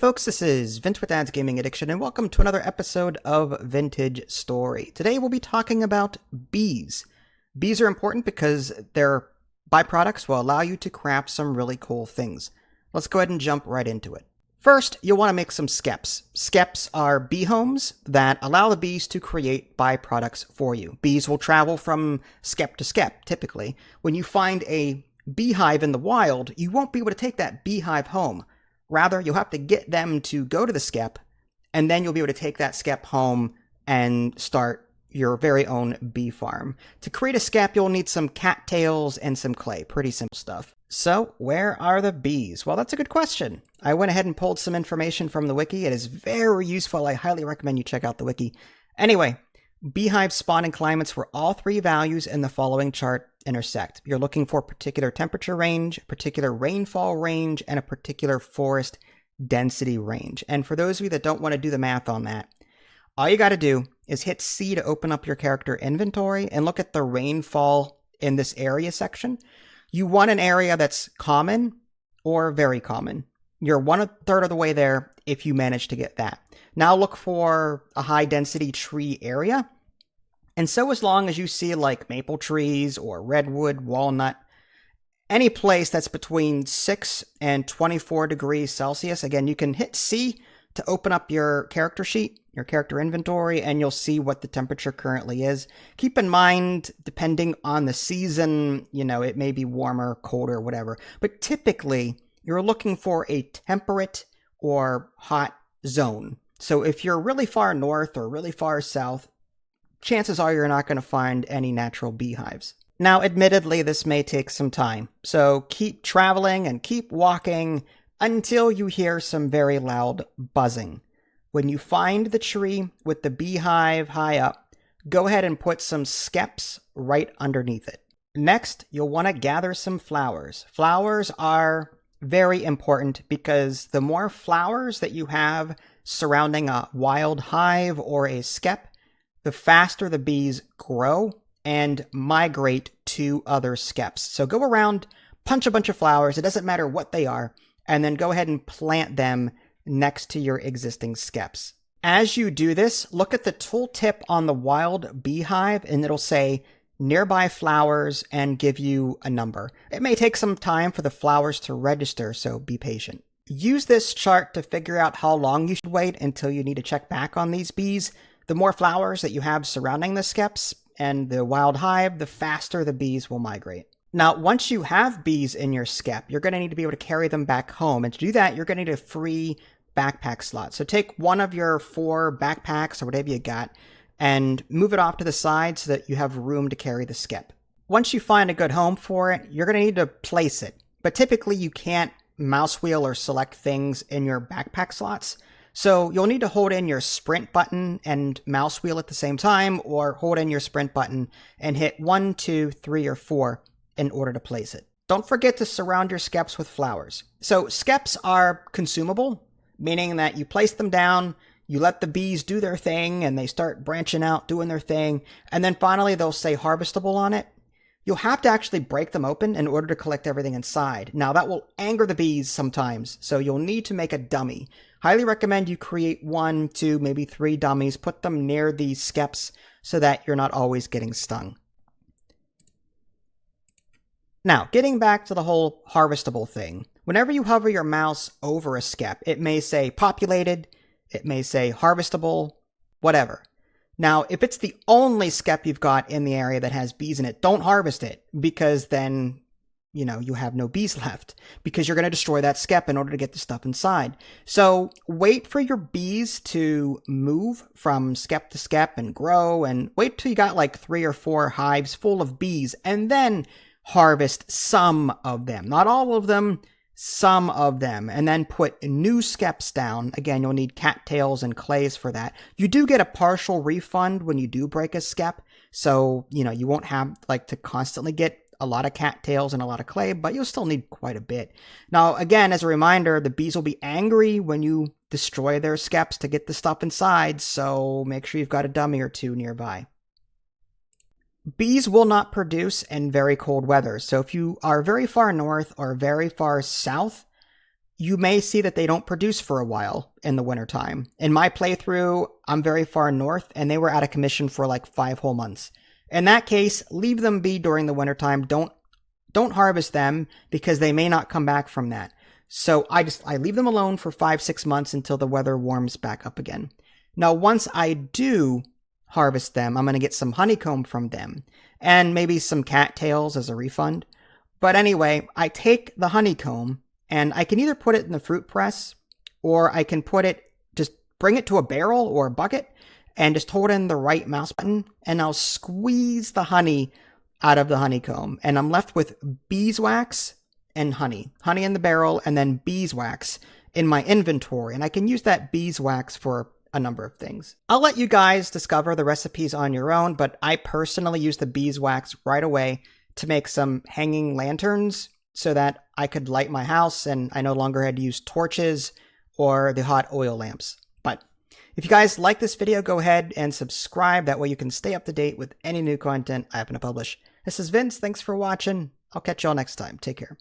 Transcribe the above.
folks, this is Vince with Dad's Gaming Addiction, and welcome to another episode of Vintage Story. Today we'll be talking about bees. Bees are important because their byproducts will allow you to craft some really cool things. Let's go ahead and jump right into it. First, you'll want to make some skeps. Skeps are bee homes that allow the bees to create byproducts for you. Bees will travel from skep to skep, typically. When you find a beehive in the wild, you won't be able to take that beehive home. Rather, you'll have to get them to go to the skep, and then you'll be able to take that skep home and start your very own bee farm. To create a skep, you'll need some cattails and some clay. Pretty simple stuff. So, where are the bees? Well, that's a good question. I went ahead and pulled some information from the wiki. It is very useful. I highly recommend you check out the wiki. Anyway, beehive spawning climates where all three values in the following chart intersect. You're looking for a particular temperature range, a particular rainfall range, and a particular forest density range. And for those of you that don't want to do the math on that, all you got to do is hit C to open up your character inventory and look at the rainfall in this area section. You want an area that's common or very common. You're 1/3 of the way there if you manage to get that. Now look for a high density tree area. And so as long as you see like maple trees or redwood, walnut, any place that's between 6 and 24 degrees Celsius, again, you can hit C to open up your character sheet, your character inventory, and you'll see what the temperature currently is. Keep in mind, depending on the season, it may be warmer, colder, whatever. But typically, you're looking for a temperate or hot zone. So if you're really far north or really far south, chances are you're not going to find any natural beehives. Now, admittedly, this may take some time. So keep traveling and keep walking until you hear some very loud buzzing. When you find the tree with the beehive high up, go ahead and put some skeps right underneath it. Next, you'll want to gather some flowers. Flowers are very important because the more flowers that you have surrounding a wild hive or a skep, the faster the bees grow and migrate to other skeps. So go around, punch a bunch of flowers, it doesn't matter what they are, and then go ahead and plant them next to your existing skeps. As you do this, look at the tooltip on the wild beehive and it'll say nearby flowers and give you a number. It may take some time for the flowers to register, so be patient. Use this chart to figure out how long you should wait until you need to check back on these bees. The more flowers that you have surrounding the skeps and the wild hive, the faster the bees will migrate. Now, once you have bees in your skep, you're going to need to be able to carry them back home. And to do that, you're going to need a free backpack slot. So take one of your 4 backpacks or whatever you got and move it off to the side so that you have room to carry the skep. Once you find a good home for it, you're going to need to place it. But typically you can't mouse wheel or select things in your backpack slots. So you'll need to hold in your sprint button and mouse wheel at the same time, or hold in your sprint button and hit 1, 2, 3, or 4 in order to place it. Don't forget to surround your skeps with flowers. So skeps are consumable, meaning that you place them down, you let the bees do their thing, and they start branching out, doing their thing, and then finally they'll say harvestable on it. You'll have to actually break them open in order to collect everything inside. Now that will anger the bees sometimes, so you'll need to make a dummy. Highly recommend you create 1, 2, maybe 3 dummies, put them near these skeps so that you're not always getting stung. Now, getting back to the whole harvestable thing, whenever you hover your mouse over a skep, it may say populated, it may say harvestable, whatever. Now, if it's the only skep you've got in the area that has bees in it, don't harvest it, because then, you have no bees left, because you're going to destroy that skep in order to get the stuff inside. So wait for your bees to move from skep to skep and grow, and wait till you got like 3 or 4 hives full of bees, and then harvest some of them. Not all of them, some of them, and then put new skeps down. Again, you'll need cattails and clays for that. You do get a partial refund when you do break a skep, so you won't have to constantly get a lot of cattails and a lot of clay, but you'll still need quite a bit. Now, again, as a reminder, the bees will be angry when you destroy their skeps to get the stuff inside, so make sure you've got a dummy or 2 nearby. Bees will not produce in very cold weather, so if you are very far north or very far south, you may see that they don't produce for a while in the wintertime. In my playthrough, I'm very far north, and they were out of commission for like 5 whole months. In that case, leave them be during the wintertime. Don't harvest them because they may not come back from that. So I leave them alone for 5-6 months until the weather warms back up again. Now, once I do harvest them, I'm going to get some honeycomb from them and maybe some cattails as a refund. But anyway, I take the honeycomb and I can either put it in the fruit press, or I can just bring it to a barrel or a bucket and just hold in the right mouse button, and I'll squeeze the honey out of the honeycomb. And I'm left with beeswax and honey. Honey in the barrel and then beeswax in my inventory. And I can use that beeswax for a number of things. I'll let you guys discover the recipes on your own, but I personally use the beeswax right away to make some hanging lanterns so that I could light my house and I no longer had to use torches or the hot oil lamps. But if you guys like this video, go ahead and subscribe. That way you can stay up to date with any new content I happen to publish. This is Vince. Thanks for watching. I'll catch y'all next time. Take care.